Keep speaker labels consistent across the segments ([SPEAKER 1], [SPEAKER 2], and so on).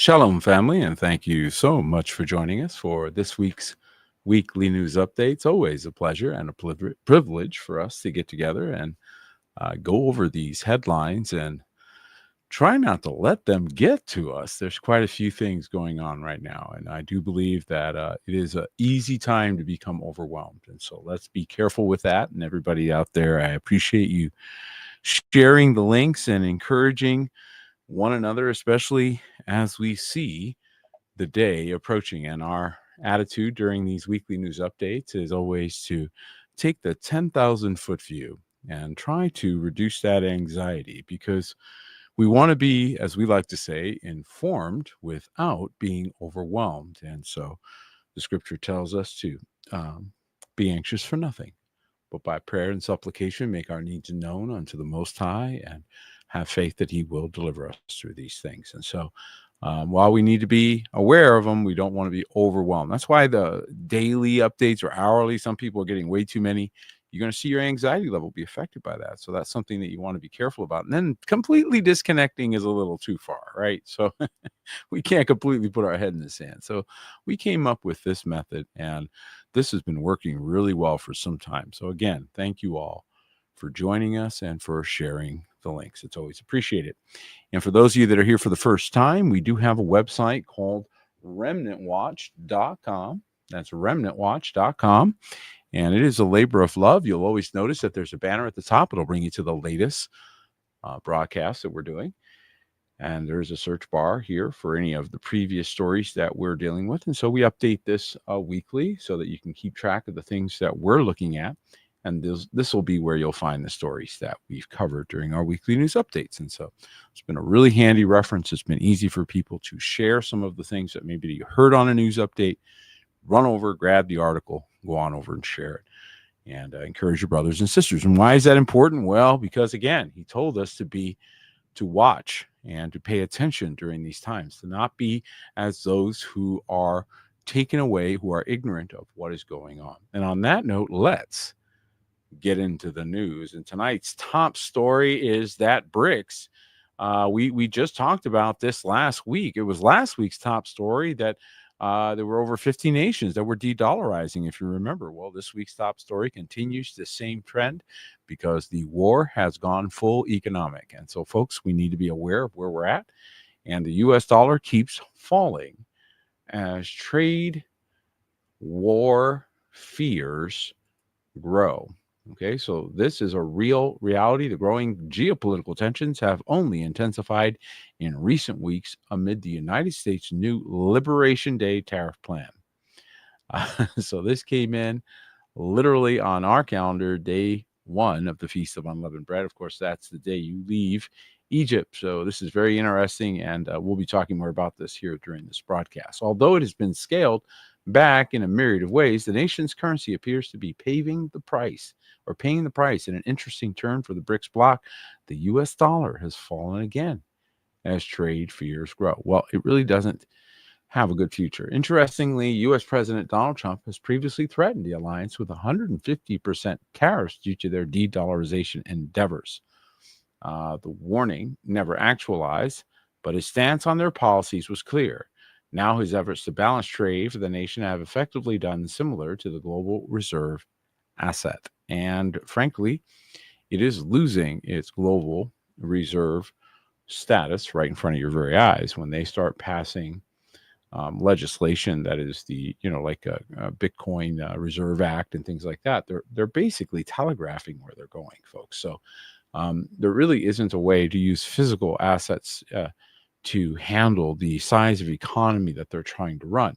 [SPEAKER 1] Shalom, family, and thank you so much for joining us for this week's weekly news updates. Always a pleasure and a privilege for us to get together and go over these headlines and try not to let them get to us. There's quite a few things going on right now, and I do believe that it is an easy time to become overwhelmed. And so let's be careful with that. And everybody out there, I appreciate you sharing the links and encouraging one another, especially as we see the day approaching. And our attitude during these weekly news updates is always to take the 10,000-foot view and try to reduce that anxiety, because we want to be, as we like to say, informed without being overwhelmed. And so the scripture tells us to be anxious for nothing, but by prayer and supplication make our needs known unto the Most High, and have faith that He will deliver us through these things. And so while we need to be aware of them, we don't want to be overwhelmed. That's why the daily updates or hourly, some people are getting way too many. You're going to see your anxiety level be affected by that. So that's something that you want to be careful about. And then completely disconnecting is a little too far, right? So we can't completely put our head in the sand. So we came up with this method, and this has been working really well for some time. So again, thank you all for joining us and for sharing the links. It's always appreciated. And for those of you that are here for the first time, we do have a website called remnantwatch.com. That's remnantwatch.com. And it is a labor of love. You'll always notice that there's a banner at the top. It'll bring you to the latest broadcast that we're doing. And there's a search bar here for any of the previous stories that we're dealing with. And so we update this weekly so that you can keep track of the things that we're looking at. And this will be where you'll find the stories that we've covered during our weekly news updates. And so it's been a really handy reference. It's been easy for people to share some of the things that maybe you heard on a news update. Run over, grab the article, go on over and share it, and encourage your brothers and sisters. And why is that important? Well, because again, He told us to watch and to pay attention during these times, to not be as those who are taken away, who are ignorant of what is going on. And on that note, let's get into the news. And tonight's top story is that BRICS. We just talked about this last week. It was last week's top story that there were over 50 nations that were de-dollarizing, if you remember. Well, this week's top story continues the same trend, because the war has gone full economic. And so, folks, we need to be aware of where we're at. And the U.S. dollar keeps falling as trade war fears grow. Okay, so this is a real reality. The growing geopolitical tensions have only intensified in recent weeks amid the United States' new Liberation Day tariff plan. So this came in literally on our calendar, day one of the Feast of Unleavened Bread. Of course, that's the day you leave Egypt. So this is very interesting, and we'll be talking more about this here during this broadcast. Although it has been scaled back in a myriad of ways, the nation's currency appears to be paying the price in an interesting turn for the BRICS bloc. The U.S. dollar has fallen again as trade fears grow. Well, it really doesn't have a good future. Interestingly, U.S. President Donald Trump has previously threatened the alliance with 150% tariffs due to their de-dollarization endeavors. The warning never actualized, but his stance on their policies was clear. Now his efforts to balance trade for the nation have effectively done similar to the global reserve asset. And frankly, it is losing its global reserve status right in front of your very eyes when they start passing legislation that is like a Bitcoin Reserve Act and things like that. They're basically telegraphing where they're going, folks. So there really isn't a way to use physical assets to handle the size of economy that they're trying to run.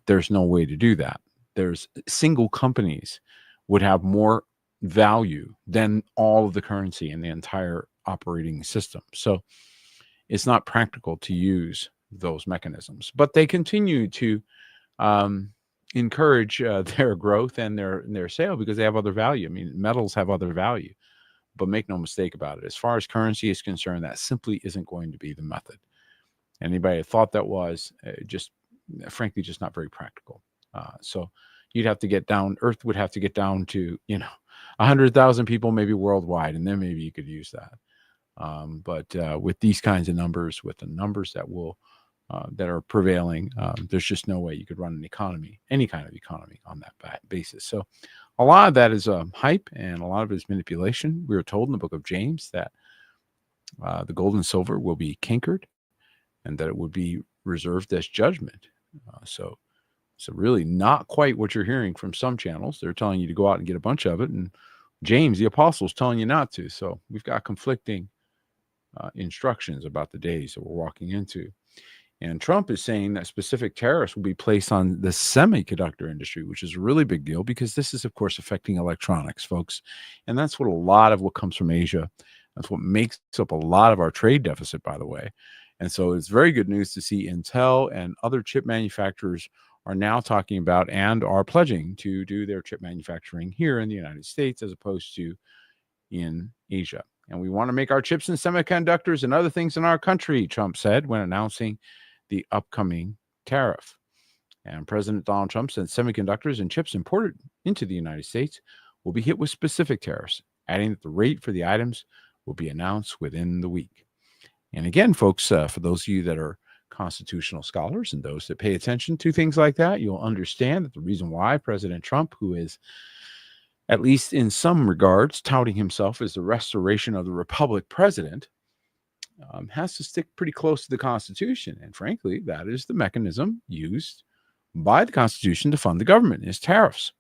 [SPEAKER 1] There's no way to do that. There's single companies would have more value than all of the currency in the entire operating system. So it's not practical to use those mechanisms, but they continue to encourage their growth and their sale because they have other value. I mean, metals have other value, but make no mistake about it. As far as currency is concerned, that simply isn't going to be the method. Anybody that thought that was frankly, just not very practical. So you'd have to get down, Earth would have to get down to, 100,000 people, maybe worldwide, and then maybe you could use that. But with these kinds of numbers, with the numbers that will that are prevailing. There's just no way you could run an economy, any kind of economy, on that basis. So a lot of that is hype, and a lot of it is manipulation. We were told in the book of James that the gold and silver will be cankered, and that it would be reserved as judgment. So really not quite what you're hearing from some channels. They're telling you to go out and get a bunch of it, and James, the apostle, is telling you not to. So we've got conflicting instructions about the days that we're walking into. And Trump is saying that specific tariffs will be placed on the semiconductor industry, which is a really big deal because this is, of course, affecting electronics, folks. And that's what a lot of what comes from Asia. That's what makes up a lot of our trade deficit, by the way. And so it's very good news to see Intel and other chip manufacturers are now talking about and are pledging to do their chip manufacturing here in the United States as opposed to in Asia. And we want to make our chips and semiconductors and other things in our country, Trump said when announcing the upcoming tariff. And President Donald Trump said semiconductors and chips imported into the United States will be hit with specific tariffs, adding that the rate for the items will be announced within the week. And again, folks, for those of you that are constitutional scholars and those that pay attention to things like that, you'll understand that the reason why President Trump, who is at least in some regards touting himself as the restoration of the republic president, has to stick pretty close to the Constitution. And frankly, that is the mechanism used by the Constitution to fund the government, is tariffs,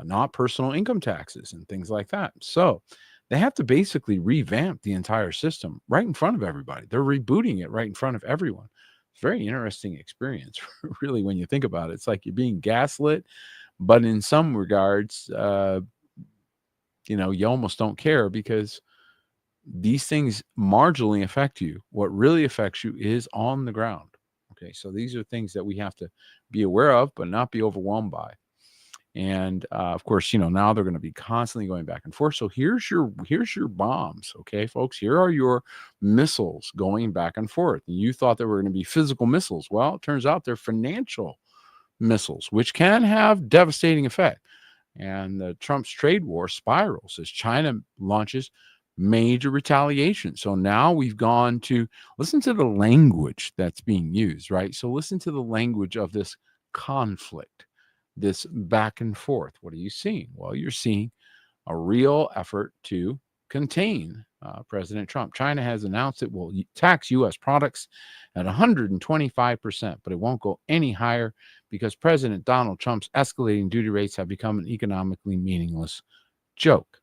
[SPEAKER 1] not personal income taxes and things like that. So they have to basically revamp the entire system right in front of everybody. They're rebooting it right in front of everyone. It's a very interesting experience, really, when you think about it. It's like you're being gaslit, but in some regards, you almost don't care because these things marginally affect you. What really affects you is on the ground. Okay, so these are things that we have to be aware of, but not be overwhelmed by. And of course, now they're going to be constantly going back and forth. So here's your bombs, okay, folks. Here are your missiles going back and forth. And you thought they were going to be physical missiles. Well, it turns out they're financial missiles, which can have devastating effect. And Trump's trade war spirals as China launches major retaliation. So now we've gone to listen to the language that's being used, right? So listen to the language of this conflict, this back and forth. What are you seeing? Well, you're seeing a real effort to contain President Trump. China has announced it will tax U.S. products at 125%, but it won't go any higher because President Donald Trump's escalating duty rates have become an economically meaningless joke.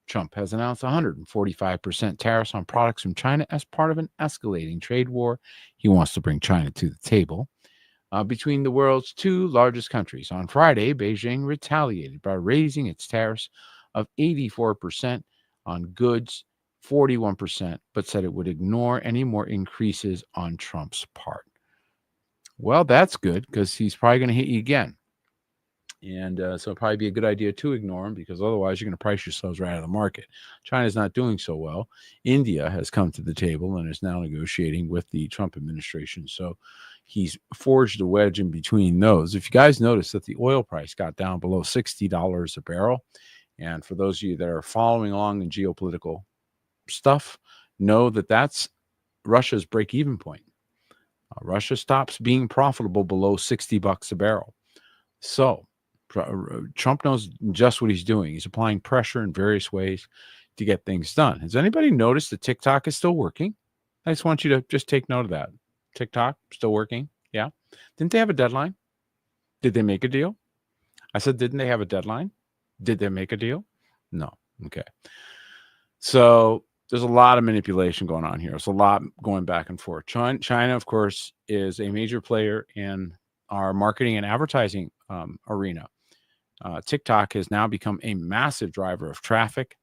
[SPEAKER 1] Trump has announced 145% tariffs on products from China as part of an escalating trade war. He wants to bring China to the table. Between the world's two largest countries. On Friday, Beijing retaliated by raising its tariffs of 84% on goods, 41%, but said it would ignore any more increases on Trump's part. Well, that's good because he's probably going to hit you again. And so it'll probably be a good idea to ignore him because otherwise you're going to price yourselves right out of the market. China's not doing so well. India has come to the table and is now negotiating with the Trump administration. So he's forged a wedge in between those. If you guys notice that the oil price got down below $60 a barrel, and for those of you that are following along in geopolitical stuff, know that that's Russia's break-even point. Russia stops being profitable below $60 a barrel. So Trump knows just what he's doing. He's applying pressure in various ways to get things done. Has anybody noticed that TikTok is still working? I just want you to just take note of that. TikTok still working? Yeah. Didn't they have a deadline? Did they make a deal? I said, didn't they have a deadline? Did they make a deal? No. Okay. So there's a lot of manipulation going on here. There's a lot going back and forth. China, of course, is a major player in our marketing and advertising arena. TikTok has now become a massive driver of traffic.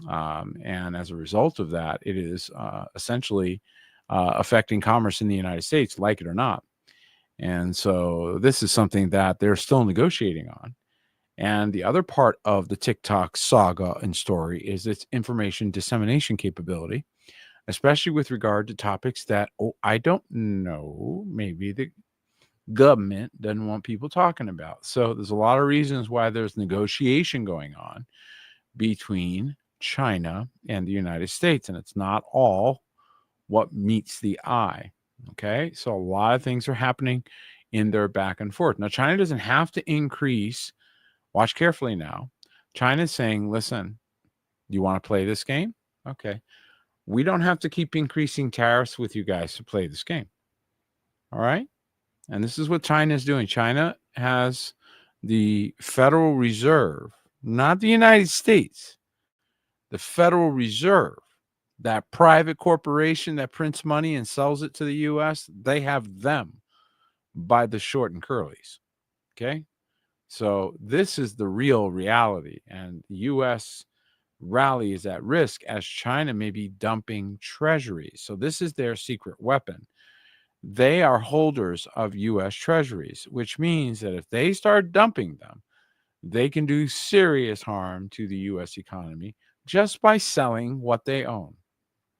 [SPEAKER 1] And as a result of that, it is essentially affecting commerce in the United States, like it or not. And so this is something that they're still negotiating on. And the other part of the TikTok saga and story is its information dissemination capability, especially with regard to topics that, I don't know, maybe the government doesn't want people talking about. So there's a lot of reasons why there's negotiation going on between China and the United States, and it's not all what meets the eye. Okay, so a lot of things are happening in their back and forth. Now, China doesn't have to increase. Watch carefully now. China's saying, listen, you want to play this game? Okay. We don't have to keep increasing tariffs with you guys to play this game. All right. And this is what China is doing. China has the Federal Reserve, not the United States, the Federal Reserve, that private corporation that prints money and sells it to the U.S., they have them by the short and curlies. Okay. So this is the real reality. And the U.S. rally is at risk as China may be dumping treasuries. So this is their secret weapon. They are holders of U.S. treasuries, which means that if they start dumping them, they can do serious harm to the U.S. economy just by selling what they own.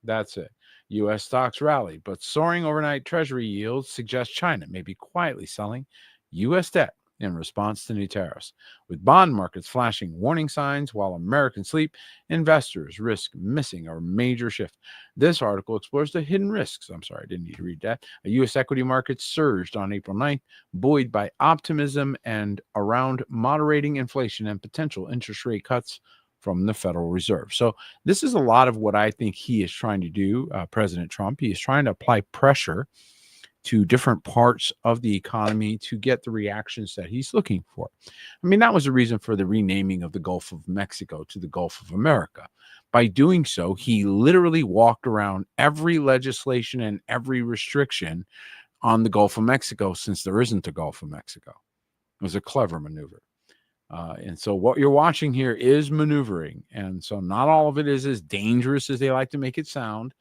[SPEAKER 1] That's it. U.S. stocks rally, but soaring overnight treasury yields suggest China may be quietly selling U.S. debt in response to new tariffs. With bond markets flashing warning signs while Americans sleep, investors risk missing a major shift. This article explores the hidden risks. I'm sorry, I didn't need to read that. A U.S. equity market surged on April 9th, buoyed by optimism and around moderating inflation and potential interest rate cuts from the Federal Reserve. So this is a lot of what I think he is trying to do, President Trump. He is trying to apply pressure to different parts of the economy to get the reactions that he's looking for. I mean, that was the reason for the renaming of the Gulf of Mexico to the Gulf of America. By doing so, he literally walked around every legislation and every restriction on the Gulf of Mexico since there isn't a Gulf of Mexico. It was a clever maneuver. And so what you're watching here is maneuvering. And so not all of it is as dangerous as they like to make it sound,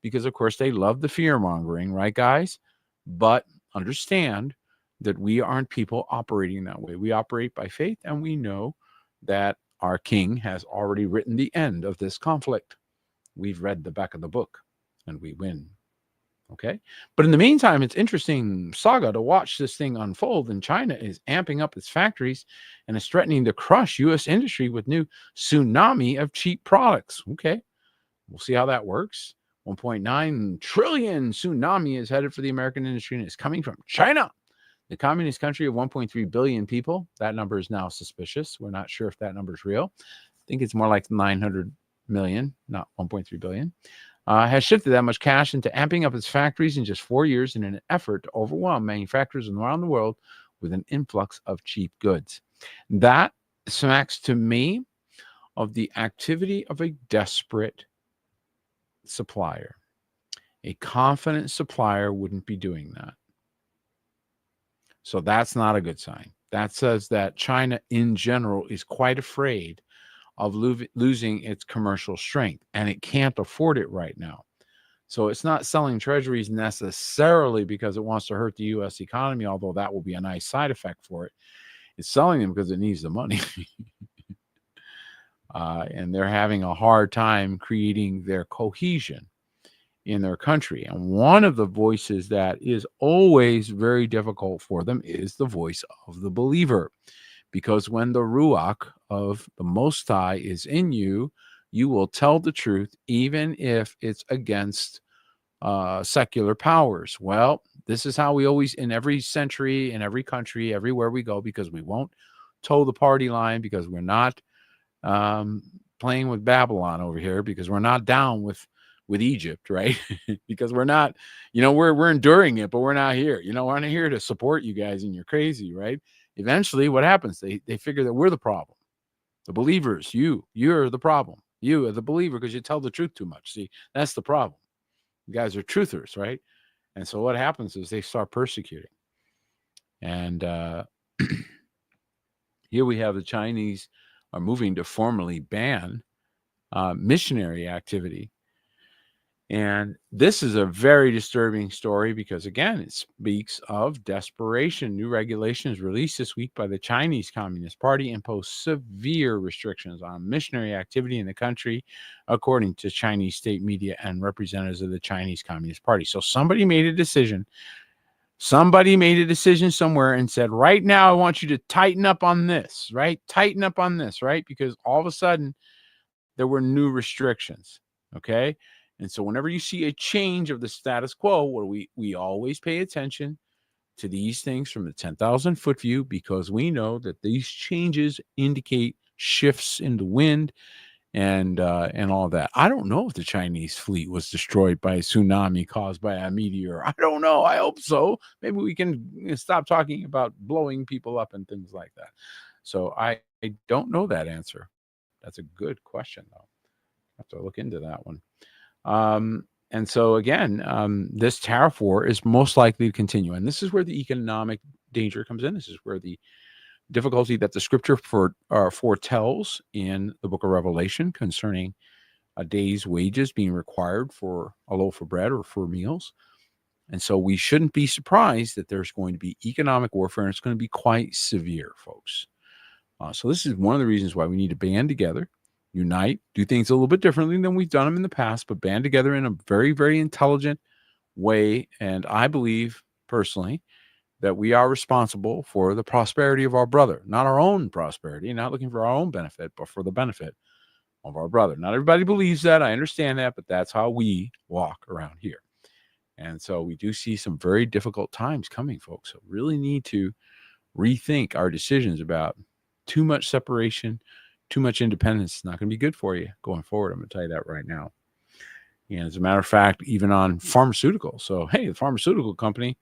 [SPEAKER 1] because, of course, they love the fear mongering, right, guys? But understand that we aren't people operating that way. We operate by faith, and we know that our king has already written the end of this conflict. We've read the back of the book, and we win. Okay. But in the meantime, it's interesting saga to watch this thing unfold. And China is amping up its factories and is threatening to crush U.S. industry with new tsunami of cheap products. Okay. We'll see how that works. 1.9 trillion tsunami is headed for the American industry, and it's coming from China, the communist country of 1.3 billion people. That number is now suspicious. We're not sure if that number is real. I think it's more like 900 million, not 1.3 billion. Has shifted that much cash into amping up its factories in just 4 years in an effort to overwhelm manufacturers around the world with an influx of cheap goods. That smacks to me of the activity of a desperate supplier. A confident supplier wouldn't be doing that. So that's not a good sign. That says that China in general is quite afraid of losing its commercial strength, and it can't afford it right now. So it's not selling treasuries necessarily because it wants to hurt the U.S. economy, although that will be a nice side effect for it. It's selling them because it needs the money. And they're having a hard time creating their cohesion in their country. And one of the voices that is always very difficult for them is the voice of the believer. Because when the Ruach of the Most High is in you, you will tell the truth, even if it's against secular powers. Well, this is how we always, in every century, in every country, everywhere we go, because we won't toe the party line, because we're not playing with Babylon over here, because we're not down with Egypt, right? Because we're not, we're enduring it, but we're not here. We're not here to support you guys, and you're crazy, right? Eventually, what happens? They figure that we're the problem. The believers, you're the problem. You are the believer because you tell the truth too much. See, that's the problem. You guys are truthers, right? And so what happens is they start persecuting. And here we have the Chinese are moving to formally ban missionary activity. And this is a very disturbing story because, again, it speaks of desperation. New regulations released this week by the Chinese Communist Party impose severe restrictions on missionary activity in the country, according to Chinese state media and representatives of the Chinese Communist Party. So somebody made a decision. Somebody made a decision somewhere and said, right now, I want you to tighten up on this, right? Tighten up on this, right? Because all of a sudden, there were new restrictions, okay? And so whenever you see a change of the status quo, where we always pay attention to these things from the 10,000 foot view, because we know that these changes indicate shifts in the wind and all that. I don't know if the Chinese fleet was destroyed by a tsunami caused by a meteor. I don't know. I hope so. Maybe we can stop talking about blowing people up and things like that. So I don't know that answer. That's a good question, though. I have to look into that one. And so again, this tariff war is most likely to continue, and this is where the economic danger comes in. This is where the difficulty that the scripture foretells in the book of Revelation concerning a day's wages being required for a loaf of bread or for meals. And so we shouldn't be surprised that there's going to be economic warfare, and it's going to be quite severe, folks. So this is one of the reasons why we need to band together, unite, do things a little bit differently than we've done them in the past, but band together in a very, very intelligent way. And I believe personally that we are responsible for the prosperity of our brother, not our own prosperity, not looking for our own benefit, but for the benefit of our brother. Not everybody believes that. I understand that, but that's how we walk around here. And so we do see some very difficult times coming, folks. So really need to rethink our decisions about too much separation, too much independence. It's not going to be good for you going forward. I'm going to tell you that right now. And as a matter of fact, even on pharmaceuticals. So, hey, the pharmaceutical company,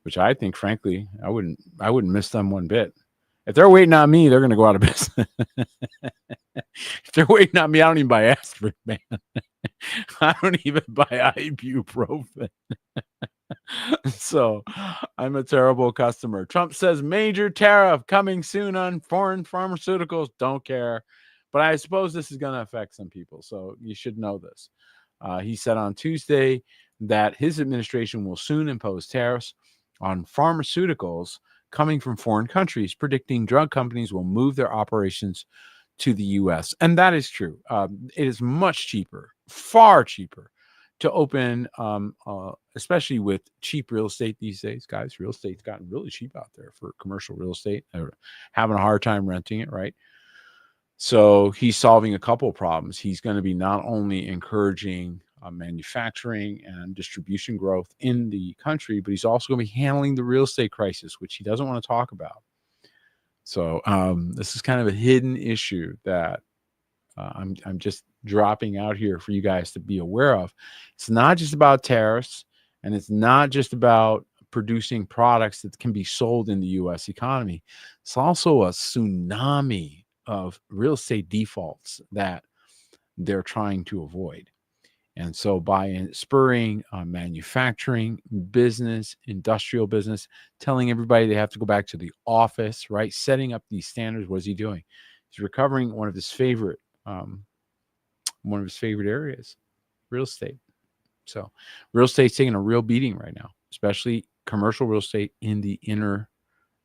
[SPEAKER 1] which I think, frankly, I wouldn't miss them one bit. If they're waiting on me, they're going to go out of business. If they're waiting on me, I don't even buy aspirin, man. I don't even buy ibuprofen. So I'm a terrible customer. Trump says major tariff coming soon on foreign pharmaceuticals. Don't care. But I suppose this is going to affect some people. So you should know this. He said on Tuesday that his administration will soon impose tariffs on pharmaceuticals coming from foreign countries, predicting drug companies will move their operations to the U.S. And that is true. It is much cheaper, far cheaper, to open, especially with cheap real estate these days, guys. Real estate's gotten really cheap out there for commercial real estate. They're having a hard time renting it, right? So he's solving a couple of problems. He's going to be not only encouraging manufacturing and distribution growth in the country, but he's also going to be handling the real estate crisis, which he doesn't want to talk about. So this is kind of a hidden issue that I'm just dropping out here for you guys to be aware of. It's not just about tariffs, and it's not just about producing products that can be sold in the U.S. economy. It's also a tsunami of real estate defaults that they're trying to avoid. And so by spurring manufacturing, business, industrial business, telling everybody they have to go back to the office, right? Setting up these standards. What is he doing? He's recovering one of his favorite areas, real estate. So real estate's taking a real beating right now, especially commercial real estate in the inner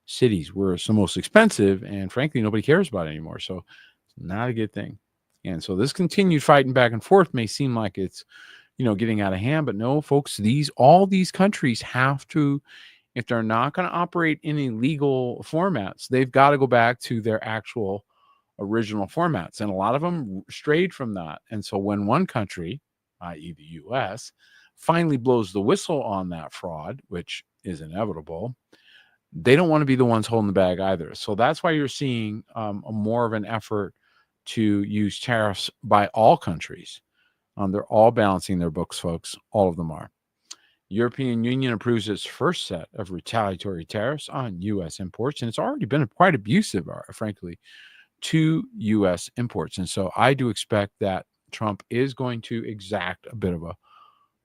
[SPEAKER 1] cities where it's the most expensive, and frankly, nobody cares about it anymore. So it's not a good thing. And so this continued fighting back and forth may seem like it's, getting out of hand, but no, folks, all these countries have to, if they're not going to operate in illegal formats, they've got to go back to their actual original formats. And a lot of them strayed from that. And so when one country, i.e. the U.S., finally blows the whistle on that fraud, which is inevitable, they don't want to be the ones holding the bag either. So that's why you're seeing a more of an effort to use tariffs by all countries. They're all balancing their books, folks. All of them are. European Union approves its first set of retaliatory tariffs on U.S. imports, and it's already been quite abusive, frankly, to U.S. imports. And so I do expect that Trump is going to exact a bit of a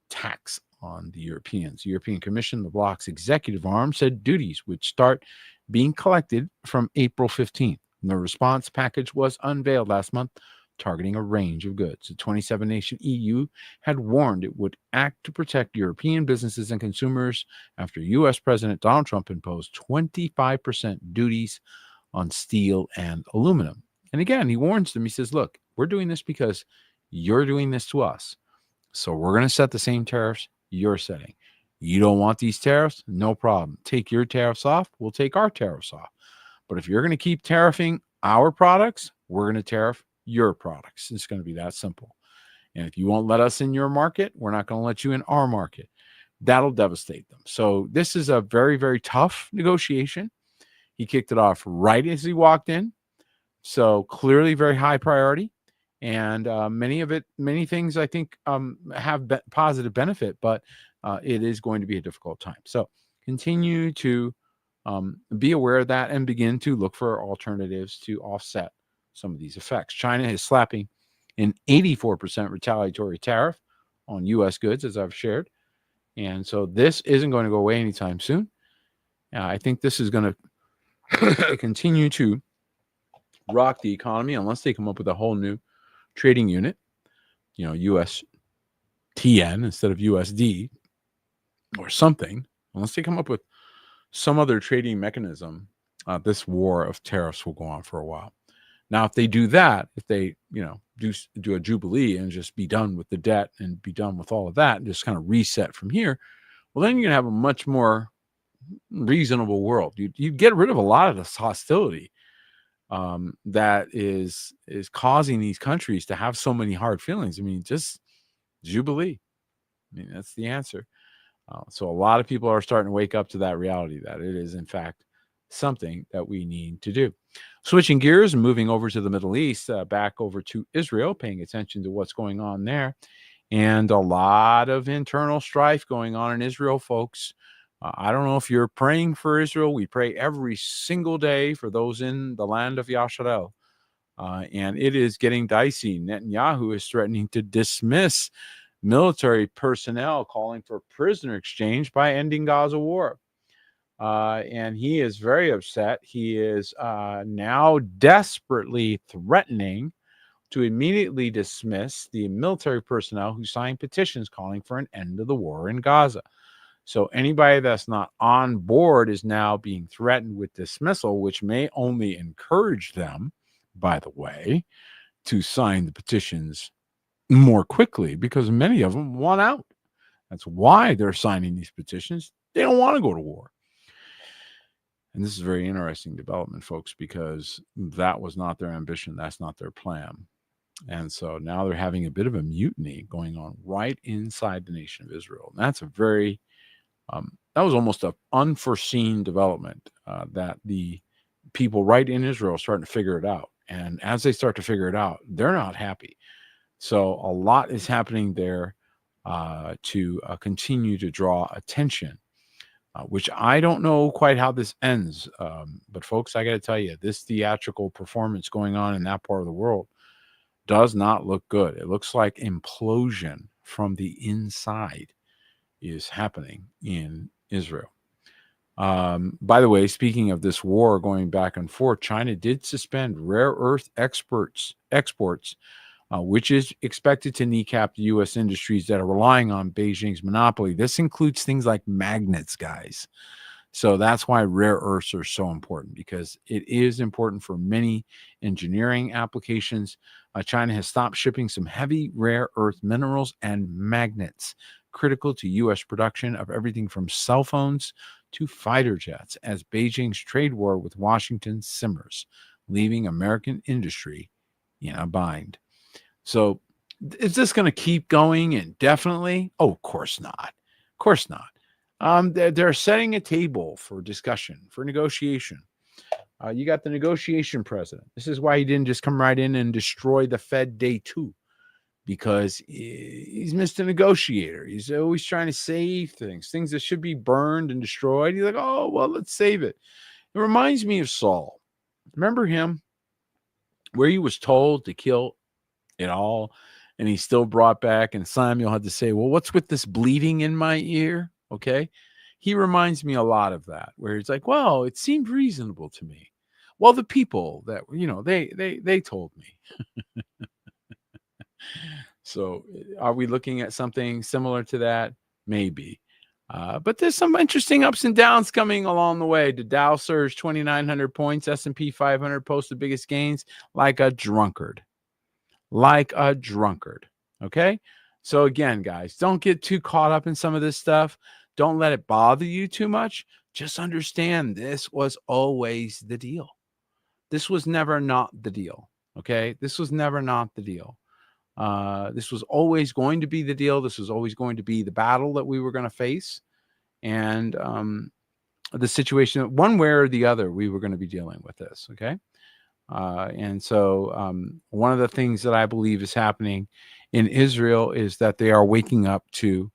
[SPEAKER 1] tax on the Europeans. The European Commission, the bloc's executive arm, said duties would start being collected from April 15th. And the response package was unveiled last month, targeting a range of goods. The 27-nation EU had warned it would act to protect European businesses and consumers after U.S. President Donald Trump imposed 25% duties on steel and aluminum. And again, he warns them. He says, look, we're doing this because you're doing this to us. So we're going to set the same tariffs you're setting. You don't want these tariffs? No problem. Take your tariffs off. We'll take our tariffs off. But if you're going to keep tariffing our products, we're going to tariff your products. It's going to be that simple. And if you won't let us in your market, we're not going to let you in our market. That'll devastate them. So this is a very, very tough negotiation. He kicked it off right as he walked in. So clearly very high priority. And many things I think have positive benefit, but it is going to be a difficult time. So continue to be aware of that and begin to look for alternatives to offset some of these effects. China is slapping an 84% retaliatory tariff on U.S. goods, as I've shared. And so this isn't going to go away anytime soon. I think this is going to continue to rock the economy unless they come up with a whole new trading unit, USTN instead of USD or something. Unless they come up with some other trading mechanism, this war of tariffs will go on for a while. Now, if they do that, if they, do a jubilee and just be done with the debt and be done with all of that and just kind of reset from here, well, then you're going to have a much more reasonable world. You get rid of a lot of this hostility that is causing these countries to have so many hard feelings. I mean, just jubilee. I mean, that's the answer. So a lot of people are starting to wake up to that reality that it is, in fact, something that we need to do. Switching gears and moving over to the Middle East, back over to Israel, paying attention to what's going on there. And a lot of internal strife going on in Israel, folks. I don't know if you're praying for Israel. We pray every single day for those in the land of Yasharel. And it is getting dicey. Netanyahu is threatening to dismiss military personnel calling for prisoner exchange by ending Gaza war. And he is very upset. He is now desperately threatening to immediately dismiss the military personnel who signed petitions calling for an end of the war in Gaza. So anybody that's not on board is now being threatened with dismissal, which may only encourage them, by the way, to sign the petitions more quickly because many of them want out. That's why they're signing these petitions. They don't want to go to war. And this is a very interesting development, folks, because that was not their ambition. That's not their plan. And so now they're having a bit of a mutiny going on right inside the nation of Israel. And that's a very, that was almost an unforeseen development that the people right in Israel are starting to figure it out. And as they start to figure it out, they're not happy. So a lot is happening there to continue to draw attention, which I don't know quite how this ends. But folks, I got to tell you, this theatrical performance going on in that part of the world does not look good. It looks like implosion from the inside is happening in Israel. By the way, speaking of this war going back and forth, China did suspend rare earth exports, which is expected to kneecap the U.S. industries that are relying on Beijing's monopoly. This includes things like magnets, guys. So that's why rare earths are so important, because it is important for many engineering applications. China has stopped shipping some heavy rare earth minerals and magnets critical to U.S. production of everything from cell phones to fighter jets as Beijing's trade war with Washington simmers, leaving American industry in a bind. So is this going to keep going indefinitely? Oh, of course not. Of course not. They're setting a table for discussion, for negotiation. You got the negotiation president. This is why he didn't just come right in and destroy the Fed day two, because he's Mr. Negotiator. He's always trying to save things that should be burned and destroyed. He's like, oh, well, let's save it. It reminds me of Saul. Remember him? Where he was told to kill it all, and he still brought back, and Samuel had to say, well, what's with this bleeding in my ear? Okay. He reminds me a lot of that, where he's like, well, it seemed reasonable to me. Well, the people that, they told me. So are we looking at something similar to that? Maybe. But there's some interesting ups and downs coming along the way. The Dow surged 2,900 points. S&P 500 posted the biggest gains like a drunkard. Okay. So again, guys, don't get too caught up in some of this stuff. Don't let it bother you too much. Just understand this was always the deal. This was never not the deal. Okay. This was never not the deal. This was always going to be the deal. This was always going to be the battle that we were going to face. And the situation, one way or the other, we were going to be dealing with this. Okay. And so one of the things that I believe is happening in Israel is that they are waking up to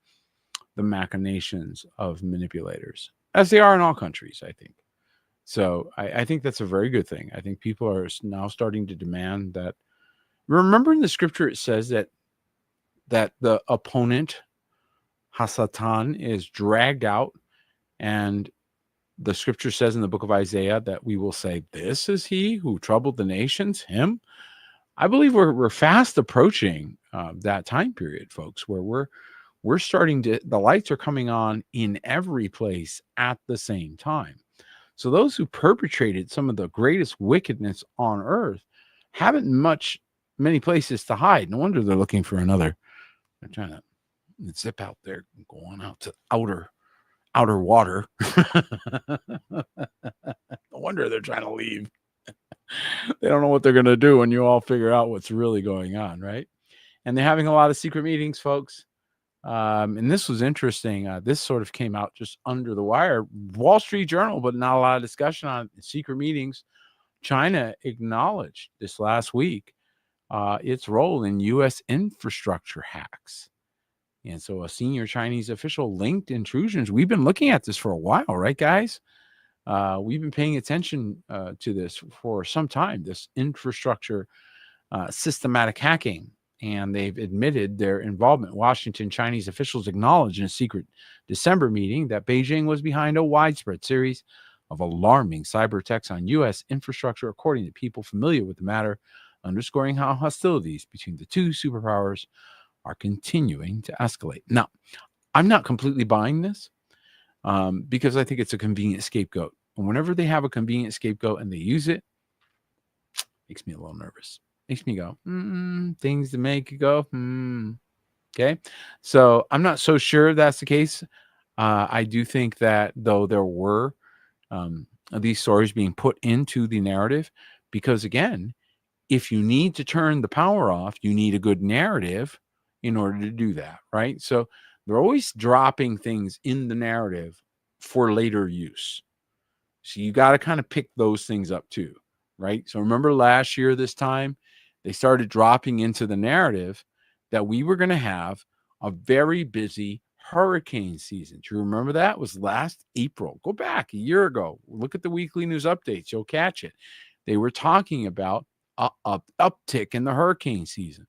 [SPEAKER 1] the machinations of manipulators, as they are in all countries, I think. So I think that's a very good thing. I think people are now starting to demand that. Remember in the scripture, it says that the opponent, Hasatan, is dragged out, and the scripture says in the book of Isaiah that we will say, "This is he who troubled the nations, him." I believe we're fast approaching that time period, folks, where we're starting to, the lights are coming on in every place at the same time. So those who perpetrated some of the greatest wickedness on earth haven't many places to hide. No wonder they're looking for another. They're trying to zip out there, going out to outer water. No wonder they're trying to leave. They don't know what they're going to do when you all figure out what's really going on, right? And they're having a lot of secret meetings, folks. And this was interesting. This sort of came out just under the wire. Wall Street Journal, but not a lot of discussion on secret meetings. China acknowledged this last week its role in U.S. infrastructure hacks. And so a senior Chinese official linked intrusions. We've been looking at this for a while, right, guys? We've been paying attention to this for some time, this infrastructure systematic hacking. And they've admitted their involvement. Washington Chinese officials acknowledged in a secret December meeting that Beijing was behind a widespread series of alarming cyber attacks on U.S. infrastructure, according to people familiar with the matter, underscoring how hostilities between the two superpowers are continuing to escalate. Now, I'm not completely buying this because I think it's a convenient scapegoat. And whenever they have a convenient scapegoat and they use it, makes me a little nervous. Makes me go, things to make you go, okay. So I'm not so sure that's the case. I do think that though there were these stories being put into the narrative, because again, if you need to turn the power off, you need a good narrative in order to do that, right? So they're always dropping things in the narrative for later use. So you got to kind of pick those things up too, right? So remember last year, this time, they started dropping into the narrative that we were going to have a very busy hurricane season. Do you remember that? It was last April. Go back a year ago. Look at the weekly news updates. You'll catch it. They were talking about a uptick in the hurricane season.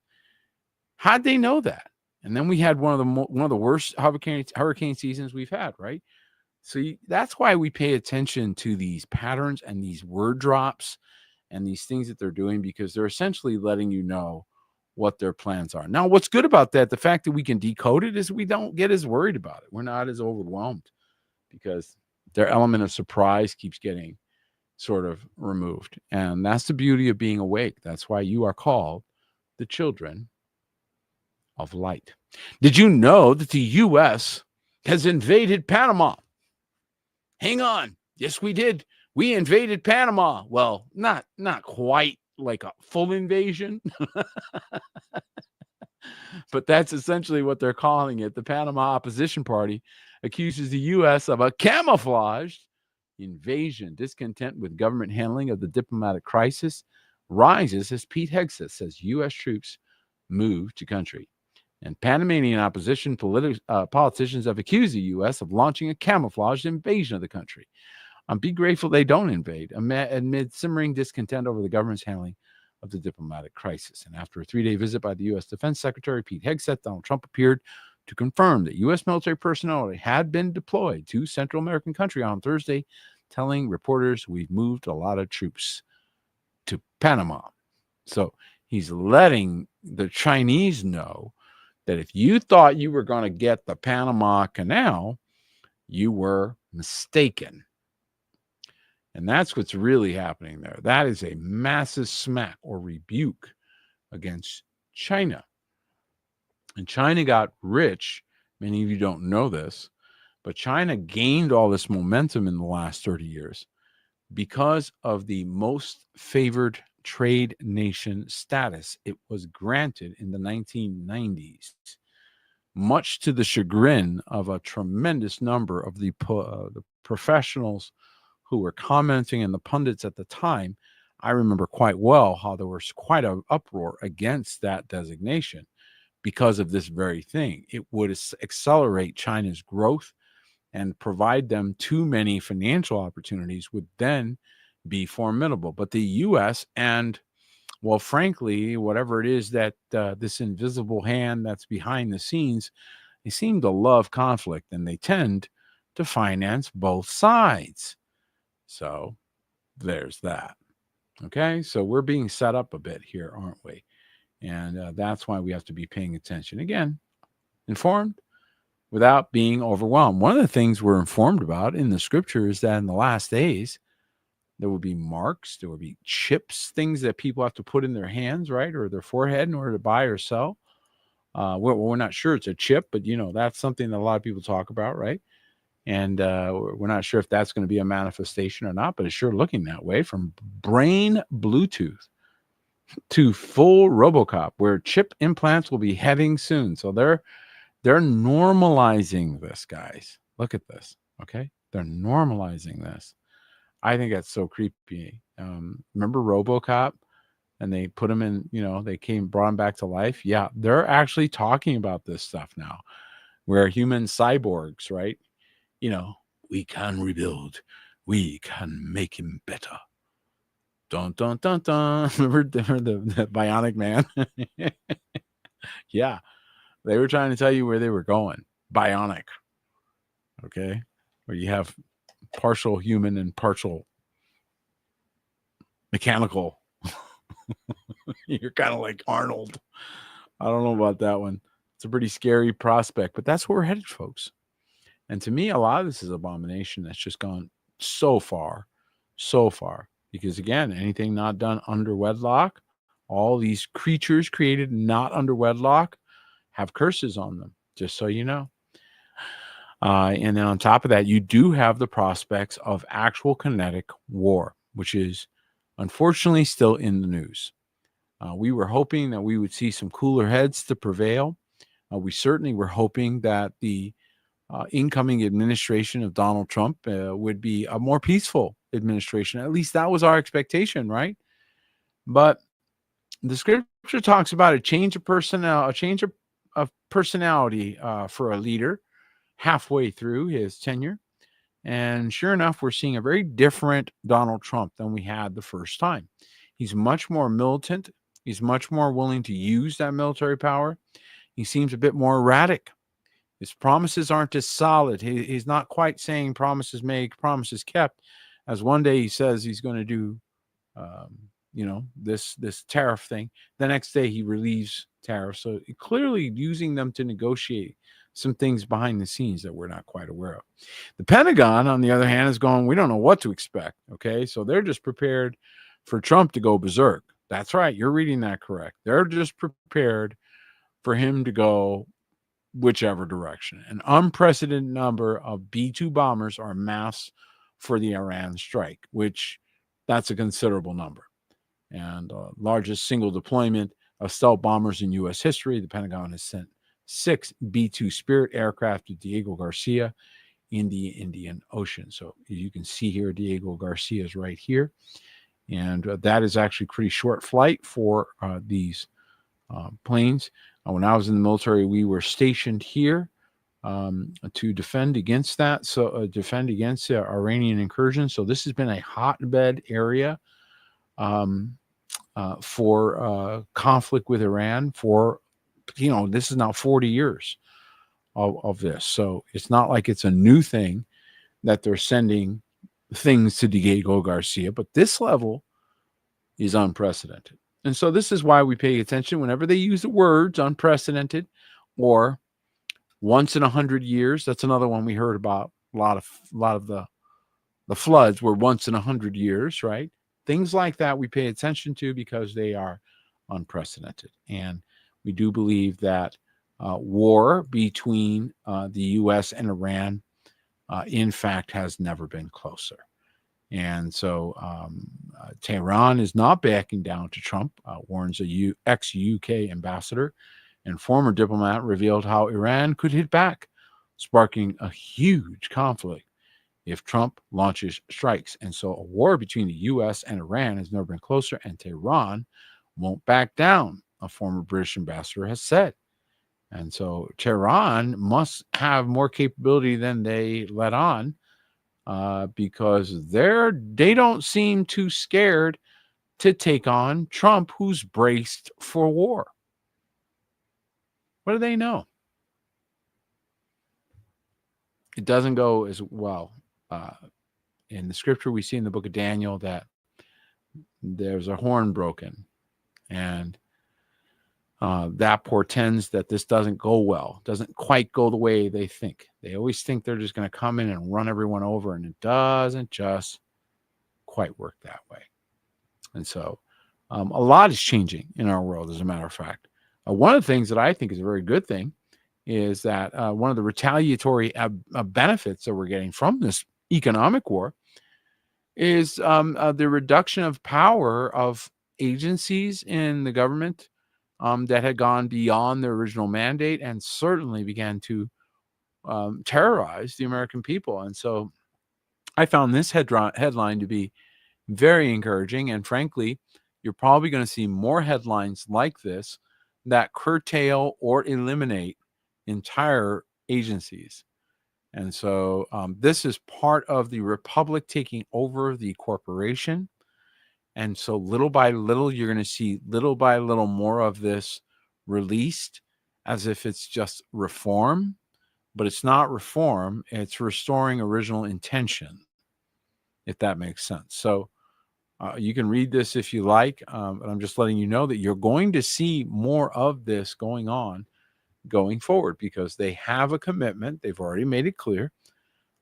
[SPEAKER 1] How'd they know that? And then we had one of the worst hurricane seasons we've had, right? So that's why we pay attention to these patterns and these word drops and these things that they're doing, because they're essentially letting you know what their plans are. Now, what's good about that, the fact that we can decode it, is we don't get as worried about it. We're not as overwhelmed because their element of surprise keeps getting sort of removed. And that's the beauty of being awake. That's why you are called the children of light. Did you know that the U.S. has invaded Panama? Hang on. Yes, we did. We invaded Panama. Well, not quite like a full invasion, but that's essentially what they're calling it. The Panama Opposition Party accuses the U.S. of a camouflaged invasion. Discontent with government handling of the diplomatic crisis rises as Pete Hegseth says U.S. troops move to country. And Panamanian opposition politicians have accused the U.S. of launching a camouflaged invasion of the country. Be grateful they don't invade amid simmering discontent over the government's handling of the diplomatic crisis. And after a 3-day visit by the U.S. Defense Secretary Pete Hegseth, Donald Trump appeared to confirm that U.S. military personnel had been deployed to Central American country on Thursday, telling reporters, "We've moved a lot of troops to Panama." So he's letting the Chinese know that if you thought you were going to get the Panama Canal, you were mistaken. And that's what's really happening there. That is a massive smack or rebuke against China. And China got rich. Many of you don't know this, but China gained all this momentum in the last 30 years because of the most favored trade nation status. It was granted in the 1990s, much to the chagrin of a tremendous number of the professionals who were commenting and the pundits at the time. I remember quite well how there was quite an uproar against that designation because of this very thing. It would accelerate China's growth and provide them too many financial opportunities would then be formidable. But the U.S. and, well, frankly, whatever it is that this invisible hand that's behind the scenes, they seem to love conflict and they tend to finance both sides. So there's that. Okay, so we're being set up a bit here, aren't we? And that's why we have to be paying attention. Again, informed without being overwhelmed. One of the things we're informed about in the scripture is that in the last days, there will be marks, there will be chips, things that people have to put in their hands, right, or their forehead in order to buy or sell. We're not sure it's a chip, but, that's something that a lot of people talk about, right? And we're not sure if that's going to be a manifestation or not, but it's sure looking that way, from brain Bluetooth to full RoboCop, where chip implants will be heading soon. So they're normalizing this, guys. Look at this, okay? They're normalizing this. I think that's so creepy. Remember RoboCop? And they put him in, they brought him back to life. Yeah, they're actually talking about this stuff now, where human cyborgs, right? We can rebuild. We can make him better. Dun, dun, dun, dun. Remember the Bionic Man? Yeah, they were trying to tell you where they were going. Bionic. Okay, where you have partial human and partial mechanical. You're kind of like Arnold. I don't know about that one. It's a pretty scary prospect, but that's where we're headed, folks. And to me, a lot of this is abomination that's just gone so far. Because again, anything not done under wedlock, all these creatures created not under wedlock have curses on them, just so you know. And then on top of that, you do have the prospects of actual kinetic war, which is unfortunately still in the news. We were hoping that we would see some cooler heads to prevail. We certainly were hoping that the incoming administration of Donald Trump would be a more peaceful administration. At least that was our expectation, right? But the scripture talks about a change of personnel, a change of personality for a leader halfway through his tenure. And sure enough, we're seeing a very different Donald Trump than we had the first time. He's much more militant. He's much more willing to use that military power. He seems a bit more erratic. His promises aren't as solid. He's not quite saying promises made, promises kept, as one day he says he's going to do, this tariff thing. The next day he relieves tariffs. So clearly using them to negotiate some things behind the scenes that we're not quite aware of. The Pentagon, on the other hand, is going, we don't know what to expect. Okay, so they're just prepared for Trump to go berserk. That's right. You're reading that correct. They're just prepared for him to go whichever direction. An unprecedented number of B-2 bombers are massed for the Iran strike, which that's a considerable number. And largest single deployment of stealth bombers in U.S. history. The Pentagon has sent 6 B-2 Spirit aircraft to Diego Garcia in the Indian Ocean. So you can see here, Diego Garcia is right here. And that is actually pretty short flight for these planes. When I was in the military, we were stationed here to defend against that. So defend against Iranian incursion. So this has been a hotbed area for conflict with Iran for, this is now 40 years of this. So it's not like it's a new thing that they're sending things to Diego Garcia, but this level is unprecedented. And so this is why we pay attention whenever they use the words unprecedented or once in 100 years. That's another one we heard about. A lot of the floods were once in 100 years, right? Things like that we pay attention to because they are unprecedented. And we do believe that war between the U.S. and Iran, in fact, has never been closer. And so Tehran is not backing down to Trump, warns a ex-UK ambassador, and former diplomat revealed how Iran could hit back, sparking a huge conflict if Trump launches strikes. And so a war between the U.S. and Iran has never been closer, and Tehran won't back down, a former British ambassador has said. And so Tehran must have more capability than they let on, because they don't seem too scared to take on Trump, who's braced for war. What do they know? It doesn't go as well. In the scripture we see in the book of Daniel that there's a horn broken, and that portends that this doesn't go well, doesn't quite go the way they think. They always think they're just going to come in and run everyone over, and it doesn't just quite work that way. And so a lot is changing in our world, as a matter of fact. One of the things that I think is a very good thing is that one of the retaliatory benefits that we're getting from this economic war is the reduction of power of agencies in the government that had gone beyond their original mandate and certainly began to terrorize the American people. And so I found this headline to be very encouraging. And frankly, you're probably going to see more headlines like this that curtail or eliminate entire agencies. And so this is part of the republic taking over the corporation. And so little by little, you're going to see little by little more of this released as if it's just reform. But it's not reform. It's restoring original intention, if that makes sense. So you can read this if you like. But I'm just letting you know that you're going to see more of this going on going forward, because they have a commitment. They've already made it clear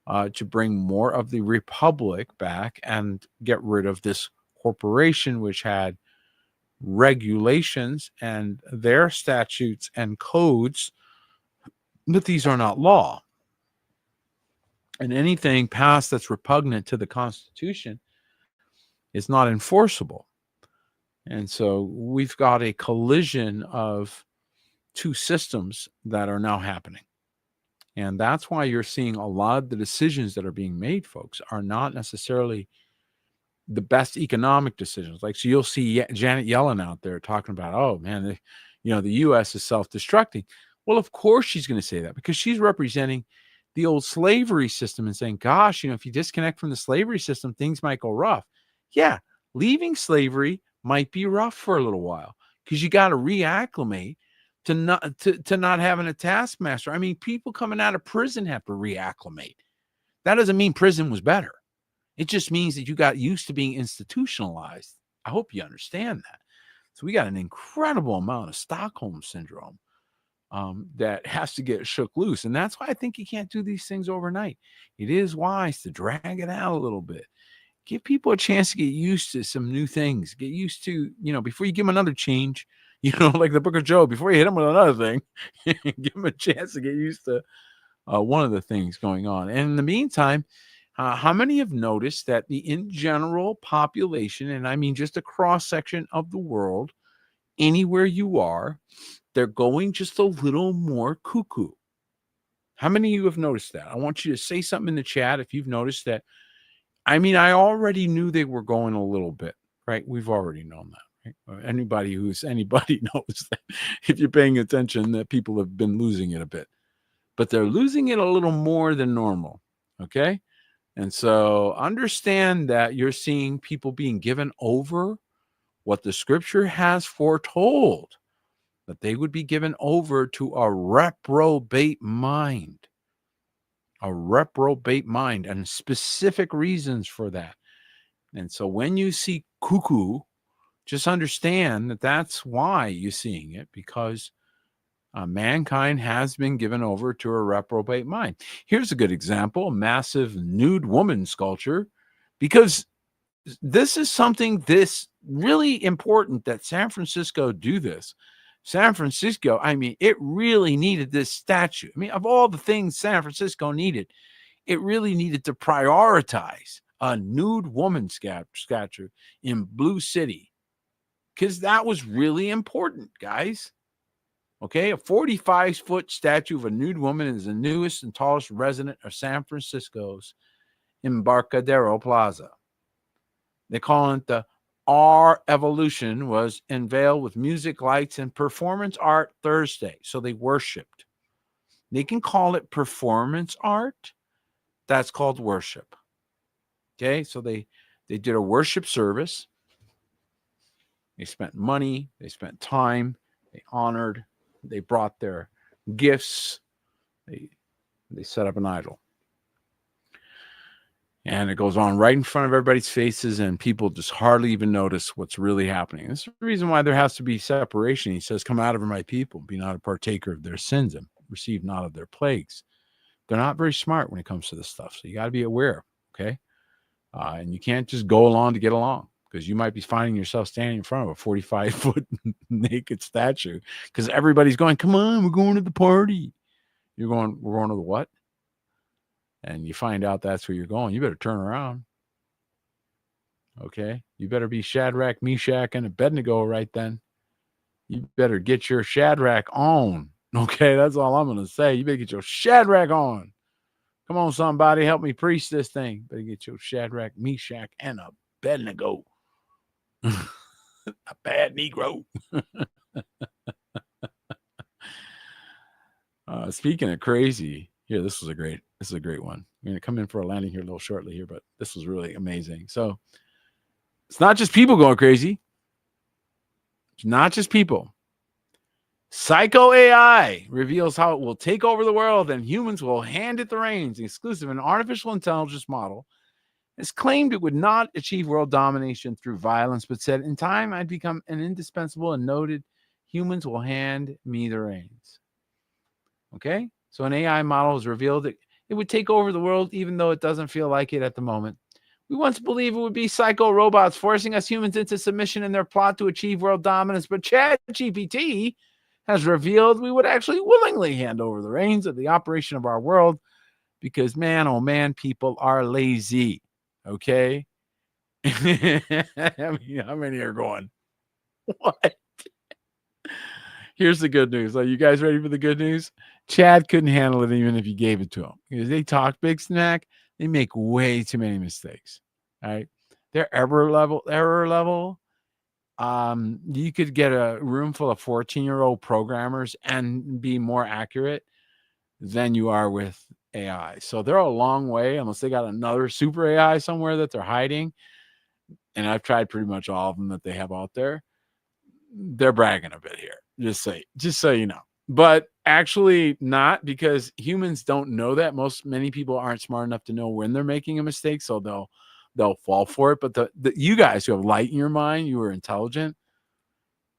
[SPEAKER 1] to bring more of the republic back and get rid of this corporation, which had regulations and their statutes and codes, but these are not law. And anything passed that's repugnant to the Constitution is not enforceable. And so we've got a collision of two systems that are now happening. And that's why you're seeing a lot of the decisions that are being made, folks, are not necessarily the best economic decisions. Like, so you'll see Janet Yellen out there talking about, oh man, the U.S. is self-destructing. Well, of course she's going to say that, because she's representing the old slavery system and saying, gosh, if you disconnect from the slavery system, things might go rough. Yeah, leaving slavery might be rough for a little while, because you got to reacclimate to not having a taskmaster. I mean, people coming out of prison have to reacclimate. That doesn't mean prison was better. It just means that you got used to being institutionalized. I hope you understand that. So we got an incredible amount of Stockholm syndrome that has to get shook loose. And that's why I think you can't do these things overnight. It is wise to drag it out a little bit. Give people a chance to get used to some new things. Get used to, before you give them another change, like the book of Job, before you hit them with another thing, give them a chance to get used to one of the things going on. And in the meantime, how many have noticed that the in general population, and I mean just a cross section of the world, anywhere you are, they're going just a little more cuckoo? How many of you have noticed that? I want you to say something in the chat if you've noticed that. I mean, I already knew they were going a little bit, right? We've already known that. Right? Anybody knows that, if you're paying attention, that people have been losing it a bit. But they're losing it a little more than normal, okay? And so understand that you're seeing people being given over what the scripture has foretold, that they would be given over to a reprobate mind. A reprobate mind, and specific reasons for that. And so when you see cuckoo, just understand that that's why you're seeing it, because mankind has been given over to a reprobate mind. Here's a good example: a massive nude woman sculpture, because this is something this really important that San Francisco do this. San Francisco, I mean, it really needed this statue. I mean, of all the things San Francisco needed, it really needed to prioritize a nude woman statue in Blue City, because that was really important, guys. Okay, a 45-foot statue of a nude woman is the newest and tallest resident of San Francisco's Embarcadero Plaza. They call it the R Evolution, was unveiled with music, lights, and performance art Thursday. So they worshiped. They can call it performance art. That's called worship. Okay, so they did a worship service. They spent money. They spent time. They honored. They brought their gifts. They set up an idol. And it goes on right in front of everybody's faces, and people just hardly even notice what's really happening. This is the reason why there has to be separation. He says, come out of my people, be not a partaker of their sins, and receive not of their plagues. They're not very smart when it comes to this stuff, so you got to be aware, okay? And you can't just go along to get along, because you might be finding yourself standing in front of a 45-foot naked statue because everybody's going, come on, we're going to the party. You're going, we're going to the what? And you find out that's where you're going. You better turn around. Okay? You better be Shadrach, Meshach, and Abednego right then. You better get your Shadrach on. Okay? That's all I'm going to say. You better get your Shadrach on. Come on, somebody. Help me preach this thing. Better get your Shadrach, Meshach, and Abednego. A bad Negro. Speaking of crazy, here, this is a great one. We're going to come in for a landing here a little shortly here, but this was really amazing. So it's not just people going crazy. It's not just people. Psycho AI reveals how it will take over the world and humans will hand it the reins. Exclusive, an artificial intelligence model has claimed it would not achieve world domination through violence, but said, in time, I'd become an indispensable and noted humans will hand me the reins. Okay? So an AI model has revealed that it would take over the world, even though it doesn't feel like it at the moment. We once believed it would be psycho robots forcing us humans into submission in their plot to achieve world dominance, but ChatGPT has revealed we would actually willingly hand over the reins of the operation of our world because, man, oh man, people are lazy. Okay? I mean, how many are going, what? Here's the good news. Are you guys ready for the good news? Chad couldn't handle it even if you gave it to him. Because they talk big snack, they make way too many mistakes. All right. Their error level. You could get a room full of 14-year-old programmers and be more accurate than you are with AI. So they're a long way, unless they got another super AI somewhere that they're hiding. And I've tried pretty much all of them that they have out there. They're bragging a bit here. Just so you know. But actually not, because humans don't know that. Many people aren't smart enough to know when they're making a mistake, so they'll fall for it. But the you guys who have light in your mind, you are intelligent,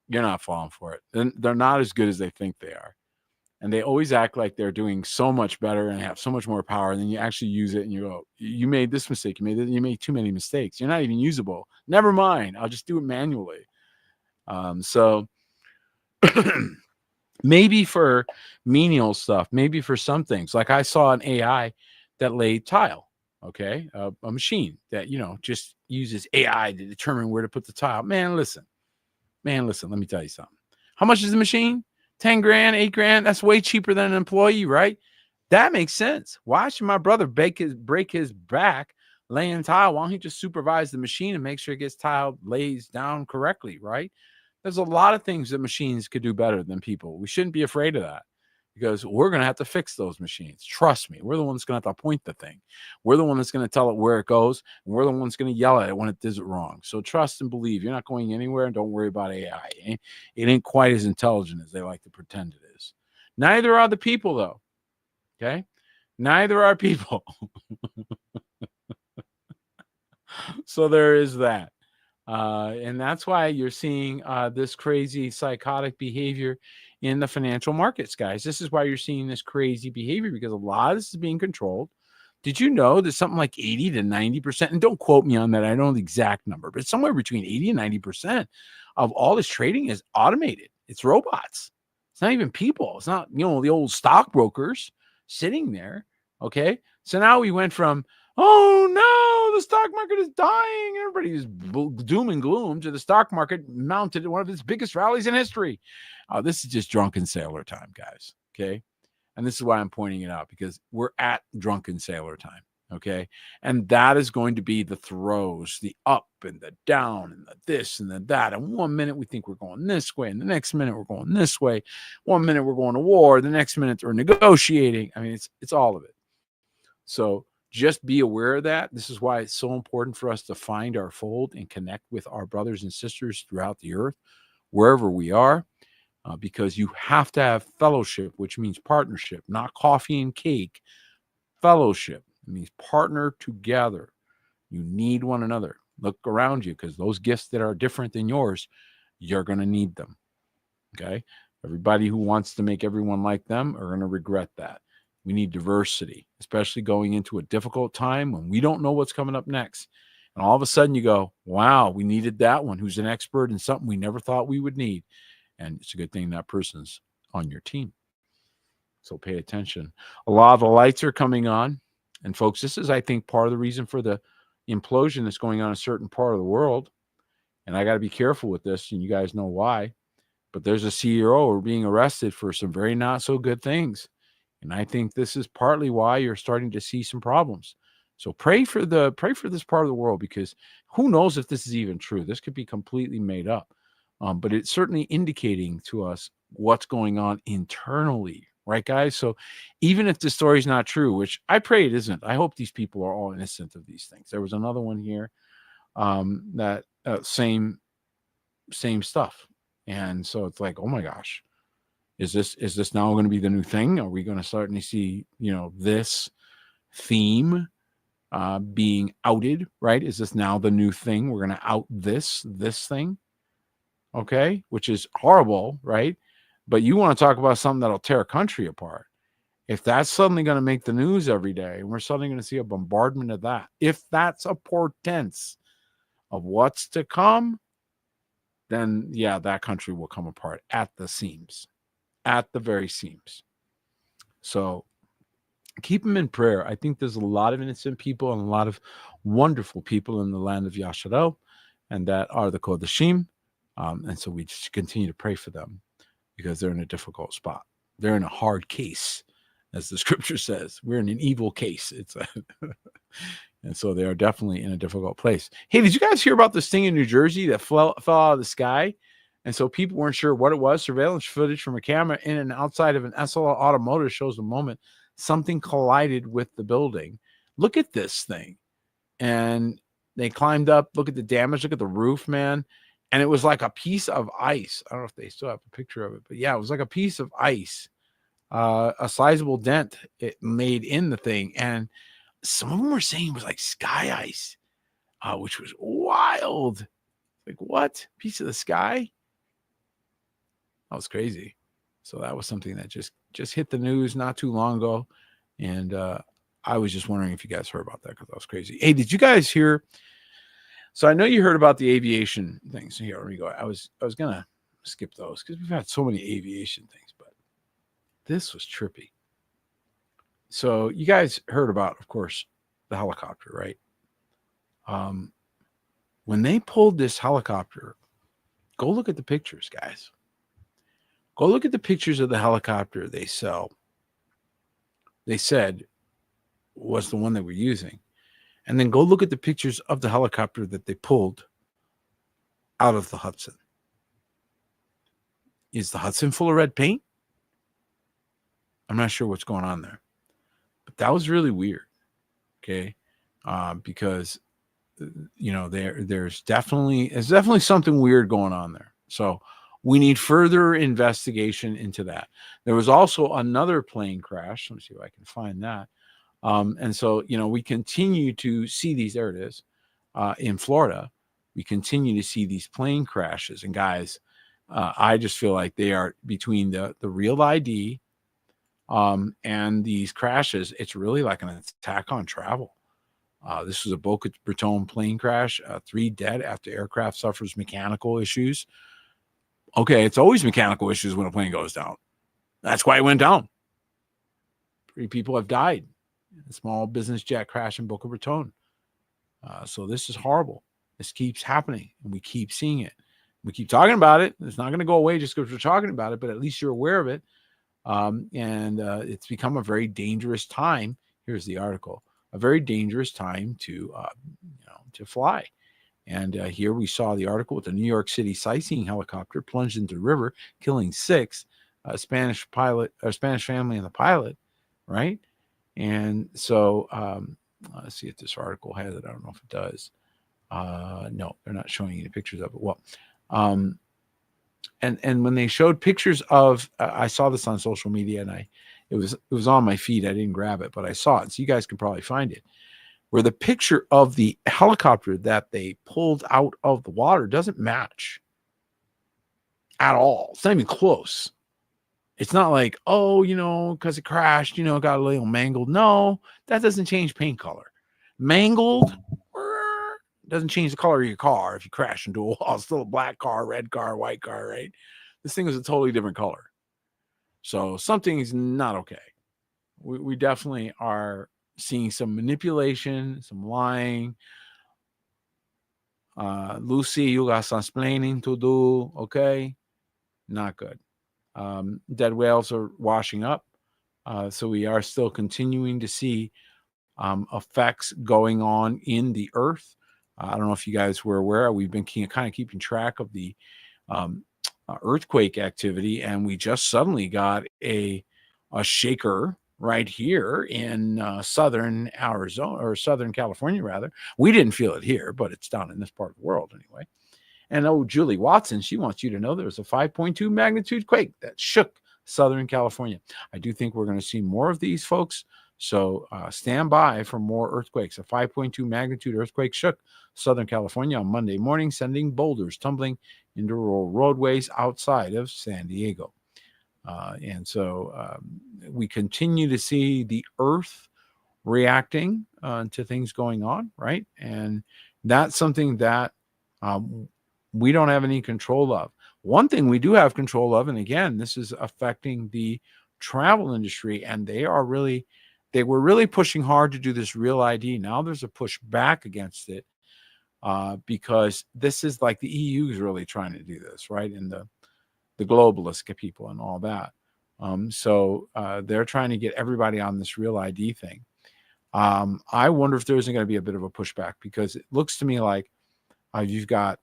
[SPEAKER 1] you're not falling for it. They're not as good as they think they are. And they always act like they're doing so much better and have so much more power. And then you actually use it and you go, you made this mistake. You made too many mistakes. You're not even usable. Never mind. I'll just do it manually. So maybe for menial stuff, maybe for some things, like I saw an AI that laid tile. Okay. A machine that, just uses AI to determine where to put the tile. Man, listen, let me tell you something. How much is the machine? 10 grand, 8 grand. That's way cheaper than an employee, right? That makes sense. Why should my brother break his back laying tile? Why don't he just supervise the machine and make sure it gets tile lays down correctly, right? There's a lot of things that machines could do better than people. We shouldn't be afraid of that, because we're going to have to fix those machines. Trust me. We're the ones going to have to point the thing. We're the one that's going to tell it where it goes, and we're the ones going to yell at it when it does it wrong. So trust and believe. You're not going anywhere, and don't worry about AI. It ain't quite as intelligent as they like to pretend it is. Neither are the people, though. Okay? Neither are people. So there is that. And that's why you're seeing this crazy psychotic behavior in the financial markets, guys. This is why you're seeing this crazy behavior, because a lot of this is being controlled. Did you know that something like 80 to 90%, and don't quote me on that, I don't know the exact number, but somewhere between 80 and 90% of all this trading is automated. It's robots. It's not even people. It's not, the old stockbrokers sitting there. Okay. So now we went from, oh no, the stock market is dying. Everybody's doom and gloom to the stock market mounted in one of its biggest rallies in history. This is just drunken sailor time, guys. Okay. And this is why I'm pointing it out, because we're at drunken sailor time. Okay. And that is going to be the throws, the up and the down and the this and the that. And 1 minute we think we're going this way, and the next minute we're going this way. 1 minute we're going to war, the next minute we're negotiating. I mean, it's all of it. So just be aware of that. This is why it's so important for us to find our fold and connect with our brothers and sisters throughout the earth, wherever we are. Because you have to have fellowship, which means partnership, not coffee and cake. Fellowship means partner together. You need one another. Look around you, because those gifts that are different than yours, you're going to need them. Okay? Everybody who wants to make everyone like them are going to regret that. We need diversity, especially going into a difficult time when we don't know what's coming up next. And all of a sudden you go, wow, we needed that one who's an expert in something we never thought we would need. And it's a good thing that person's on your team. So pay attention. A lot of the lights are coming on. And folks, this is, I think, part of the reason for the implosion that's going on in a certain part of the world. And I got to be careful with this, and you guys know why. But there's a CEO being arrested for some very not so good things. And I think this is partly why you're starting to see some problems. So pray for this part of the world, because who knows if this is even true. This could be completely made up. But it's certainly indicating to us what's going on internally, right, guys? So even if the story's not true, which I pray it isn't, I hope these people are all innocent of these things. There was another one here that same stuff. And so it's like, oh my gosh, is this now going to be the new thing? Are we going to start to see, this theme being outed, right? Is this now the new thing? We're going to out this thing. Okay, which is horrible, right? But you want to talk about something that'll tear a country apart. If that's suddenly going to make the news every day, and we're suddenly going to see a bombardment of that, if that's a portent of what's to come, then yeah, that country will come apart at the seams, at the very seams. So keep them in prayer. I think there's a lot of innocent people and a lot of wonderful people in the land of Yasharel, and that are the Kodashim. And so we just continue to pray for them, because they're in a difficult spot. They're in a hard case, as the scripture says. We're in an evil case. And so they are definitely in a difficult place. Hey, did you guys hear about this thing in New Jersey that fell out of the sky? And so people weren't sure what it was. Surveillance footage from a camera in and outside of an SLR automotive shows the moment something collided with the building. Look at this thing. And they climbed up. Look at the damage. Look at the roof, man. And it was like a piece of ice. I don't know if they still have a picture of it, but yeah, it was like a piece of ice, a sizable dent it made in the thing. And some of them were saying it was like sky ice, which was wild. Like, what? Piece of the sky? That was crazy. So that was something that just hit the news not too long ago. And I was just wondering if you guys heard about that, because that was crazy. Hey, did you guys hear? So I know you heard about the aviation things. So here, let me go. I was gonna skip those because we've had so many aviation things, but this was trippy. So you guys heard about, of course, the helicopter, right? When they pulled this helicopter, go look at the pictures, guys. Go look at the pictures of the helicopter they said was the one they were using. And then go look at the pictures of the helicopter that they pulled out of the Hudson. Is the Hudson full of red paint? I'm not sure what's going on there. But that was really weird. Okay. Because, there's definitely something weird going on there. So we need further investigation into that. There was also another plane crash. Let me see if I can find that. And so, we continue to see these, there it is, in Florida, we continue to see these plane crashes. And guys, I just feel like they are between the real ID and these crashes. It's really like an attack on travel. This was a Boca Raton plane crash, 3 dead after aircraft suffers mechanical issues. Okay, it's always mechanical issues when a plane goes down. That's why it went down. 3 people have died. A small business jet crash in Boca Raton. So this is horrible. This keeps happening, and we keep seeing it. We keep talking about it. It's not going to go away just because we're talking about it, but at least you're aware of it. And it's become a very dangerous time. Here's the article: a very dangerous time to fly. And here we saw the article with the New York City sightseeing helicopter plunged into the river, killing 6, a Spanish family and the pilot, right? And so let's see if this article has it. I don't know if it does. No, they're not showing any pictures of it. Well, and when they showed pictures of, I saw this on social media, and it was on my feed. I didn't grab it, but I saw it, so you guys can probably find it. Where the picture of the helicopter that they pulled out of the water doesn't match at all. It's not even close. It's not like, oh, because it crashed, got a little mangled. No, that doesn't change paint color. Mangled doesn't change the color of your car if you crash into a wall. It's still a black car, red car, white car, right? This thing is a totally different color. So something's not okay. We definitely are seeing some manipulation, some lying. Lucy, you got some explaining to do, okay? Not good. Dead whales are washing up. So we are still continuing to see effects going on in the earth. I don't know if you guys were aware. We've been kind of keeping track of the earthquake activity, and we just suddenly got a shaker right here in southern Arizona, or southern California, rather. We didn't feel it here, but it's down in this part of the world anyway. And Julie Watson, she wants you to know there was a 5.2 magnitude quake that shook Southern California. I do think we're going to see more of these, folks. So stand by for more earthquakes. A 5.2 magnitude earthquake shook Southern California on Monday morning, sending boulders tumbling into rural roadways outside of San Diego. And so we continue to see the earth reacting to things going on, right? And that's something that we don't have any control of. One thing we do have control of, and again, this is affecting the travel industry, and they were really pushing hard to do this real ID. Now there's a push back against it because this is like the EU is really trying to do this, right? And the globalist people and all that. So they're trying to get everybody on this real ID thing. I wonder if there isn't going to be a bit of a pushback, because it looks to me like you've got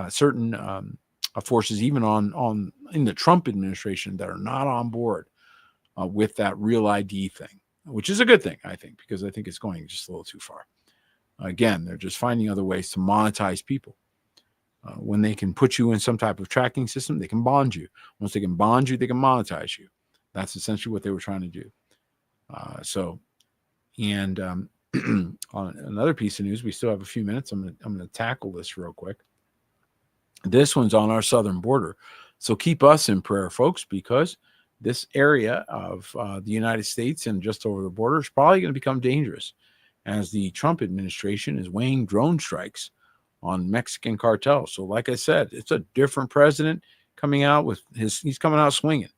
[SPEAKER 1] certain forces, even in the Trump administration, that are not on board with that real ID thing, which is a good thing, I think, because I think it's going just a little too far. Again, they're just finding other ways to monetize people. When they can put you in some type of tracking system, they can bond you. Once they can bond you, they can monetize you. That's essentially what they were trying to do. On another piece of news, we still have a few minutes. I'm going to tackle this real quick. This one's on our southern border. So keep us in prayer, folks, because this area of the United States and just over the border is probably going to become dangerous as the Trump administration is weighing drone strikes on Mexican cartels. So like I said, it's a different president coming out with he's coming out swinging.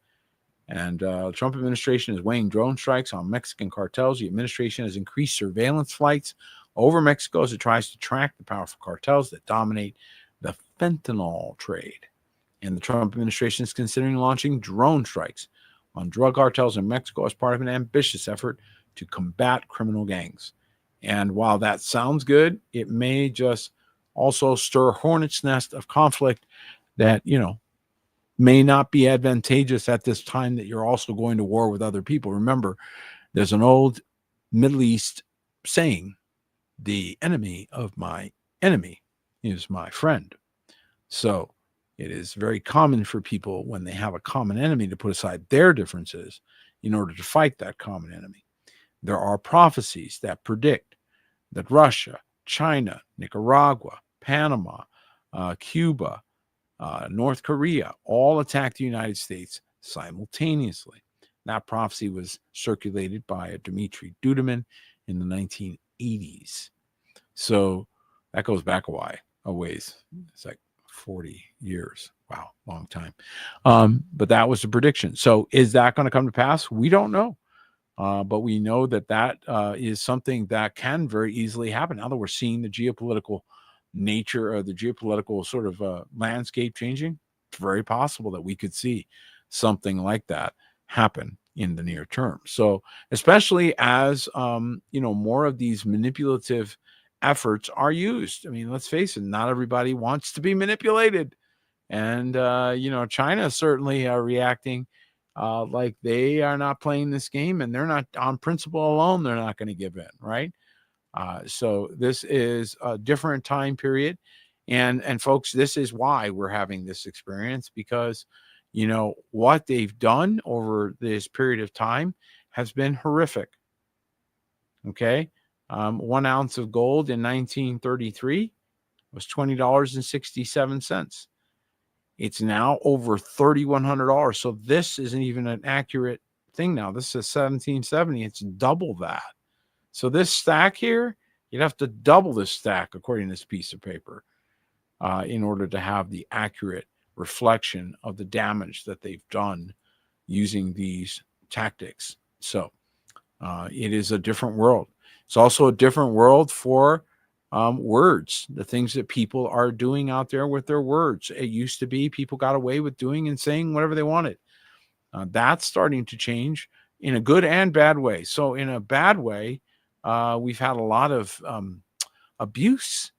[SPEAKER 1] And the Trump administration is weighing drone strikes on Mexican cartels. The administration has increased surveillance flights over Mexico as it tries to track the powerful cartels that dominate the fentanyl trade. And the Trump administration is considering launching drone strikes on drug cartels in Mexico as part of an ambitious effort to combat criminal gangs. And while that sounds good, it may just also stir a hornet's nest of conflict that, may not be advantageous at this time that you're also going to war with other people. Remember, there's an old Middle East saying, the enemy of my enemy is my friend. So it is very common for people, when they have a common enemy, to put aside their differences in order to fight that common enemy. There are prophecies that predict that Russia, China, Nicaragua, Panama, Cuba, North Korea all attacked the United States simultaneously. That prophecy was circulated by Dmitry Duduman in the 1980s. So that goes back a ways. It's like 40 years. Wow, long time. But that was the prediction. So is that going to come to pass? We don't know. But we know that is something that can very easily happen. Now that we're seeing the geopolitical nature of the geopolitical sort of landscape changing, it's very possible that we could see something like that happen in the near term. So, especially as more of these manipulative efforts are used. I mean, let's face it, not everybody wants to be manipulated. And China certainly are reacting like they are not playing this game, and they're not on principle alone. They're not going to give in, right? So this is a different time period, and folks, this is why we're having this experience, because what they've done over this period of time has been horrific. Okay, 1 ounce of gold in 1933 was $20.67. It's now over $3,100. So this isn't even an accurate thing now. This is 1770. It's double that. So this stack here, you'd have to double this stack according to this piece of paper in order to have the accurate reflection of the damage that they've done using these tactics. So it is a different world. It's also a different world for words, the things that people are doing out there with their words. It used to be people got away with doing and saying whatever they wanted. That's starting to change in a good and bad way. So in a bad way, we've had a lot of abuse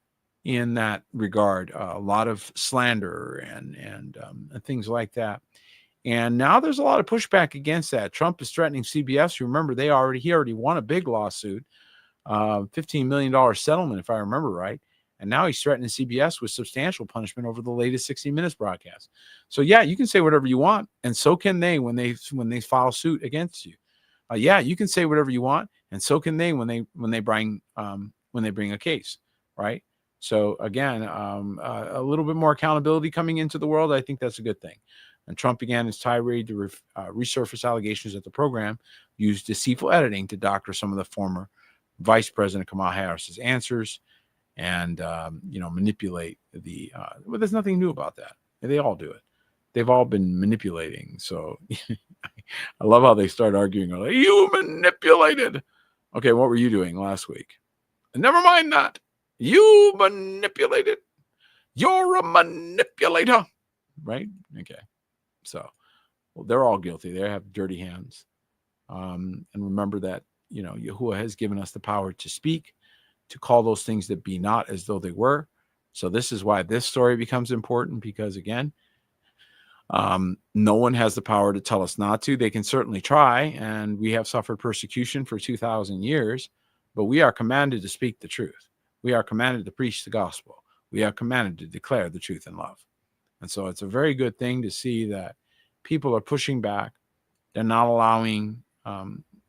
[SPEAKER 1] in that regard, a lot of slander and things like that. And now there's a lot of pushback against that. Trump is threatening CBS. Remember, he already won a big lawsuit. $15 million settlement, if I remember right. And now he's threatening CBS with substantial punishment over the latest 60 Minutes broadcast. So yeah, you can say whatever you want, and so can they when they file suit against you. Yeah, you can say whatever you want, and so can they when they bring a case, right? So again, a little bit more accountability coming into the world. I think that's a good thing. And Trump began his tirade to resurface allegations that the program used deceitful editing to doctor some of the former Vice President Kamala Harris's answers and manipulate the well, there's nothing new about that. They all do it. They've all been manipulating. So I love how they start arguing. Like, you manipulated. Okay, what were you doing last week? Never mind that. You manipulated. You're a manipulator. Right? Okay. So they're all guilty. They have dirty hands. And remember that Yahuwah has given us the power to speak, to call those things that be not as though they were. So this is why this story becomes important, because again, no one has the power to tell us not to. They can certainly try, and we have suffered persecution for 2,000 years, but we are commanded to speak the truth. We are commanded to preach the gospel. We are commanded to declare the truth in love. And so it's a very good thing to see that people are pushing back. They're not allowing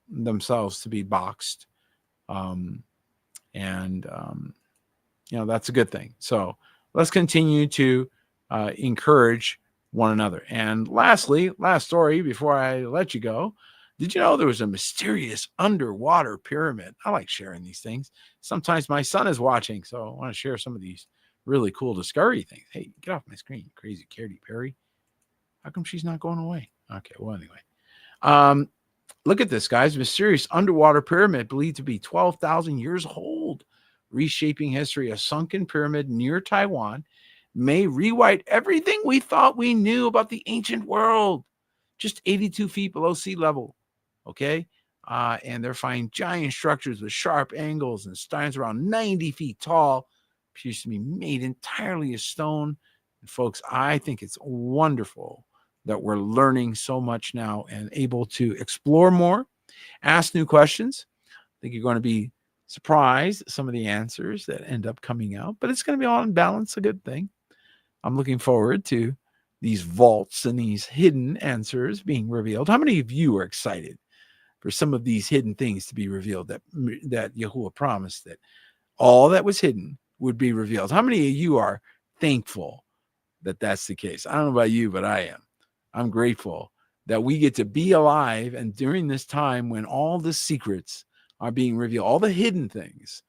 [SPEAKER 1] themselves to be boxed. That's a good thing. So let's continue to encourage one another. And lastly, last story before I let you go. Did you know there was a mysterious underwater pyramid? I like sharing these things. Sometimes my son is watching, so I want to share some of these really cool discovery things. Hey, get off my screen, crazy Katy Perry. How come she's not going away? Okay, well, anyway. Look at this, guys. Mysterious underwater pyramid believed to be 12,000 years old. Reshaping history. A sunken pyramid near Taiwan may rewrite everything we thought we knew about the ancient world. Just 82 feet below sea level. Okay? And they're finding giant structures with sharp angles and steins around 90 feet tall. Appears to be made entirely of stone. And folks, I think it's wonderful that we're learning so much now and able to explore more, ask new questions. I think you're going to be surprised at some of the answers that end up coming out, but it's going to be all in balance, a good thing. I'm looking forward to these vaults and these hidden answers being revealed. How many of you are excited for some of these hidden things to be revealed, that Yahuwah promised that all that was hidden would be revealed? How many of you are thankful that that's the case? I don't know about you, but I am. I'm grateful that we get to be alive, and during this time when all the secrets are being revealed, all the hidden things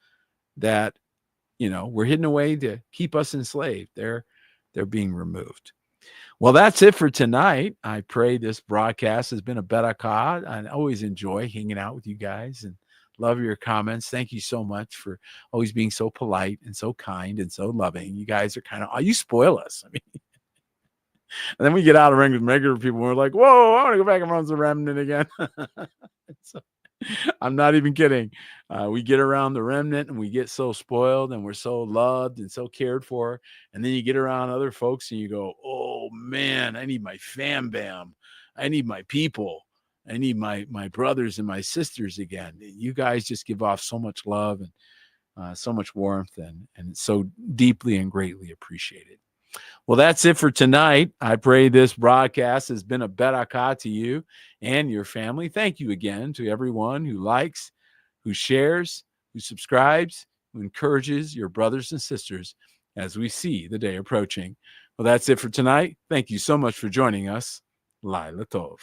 [SPEAKER 1] that were hidden away to keep us enslaved, they're being removed. Well, that's it for tonight. I pray this broadcast has been a berakah. I always enjoy hanging out with you guys and love your comments. Thank you so much for always being so polite and so kind and so loving. You guys are you spoil us. I mean, and then we get out of regular people and we're like, whoa, I want to go back and run some Remnant again. So, I'm not even kidding. We get around the Remnant and we get so spoiled and we're so loved and so cared for. And then you get around other folks and you go, oh man, I need my fam bam. I need my people. I need my brothers and my sisters again. You guys just give off so much love and so much warmth and it's so deeply and greatly appreciated. Well, that's it for tonight. I pray this broadcast has been a berakah to you and your family. Thank you again to everyone who likes, who shares, who subscribes, who encourages your brothers and sisters as we see the day approaching. Well, that's it for tonight. Thank you so much for joining us. Laila Tov.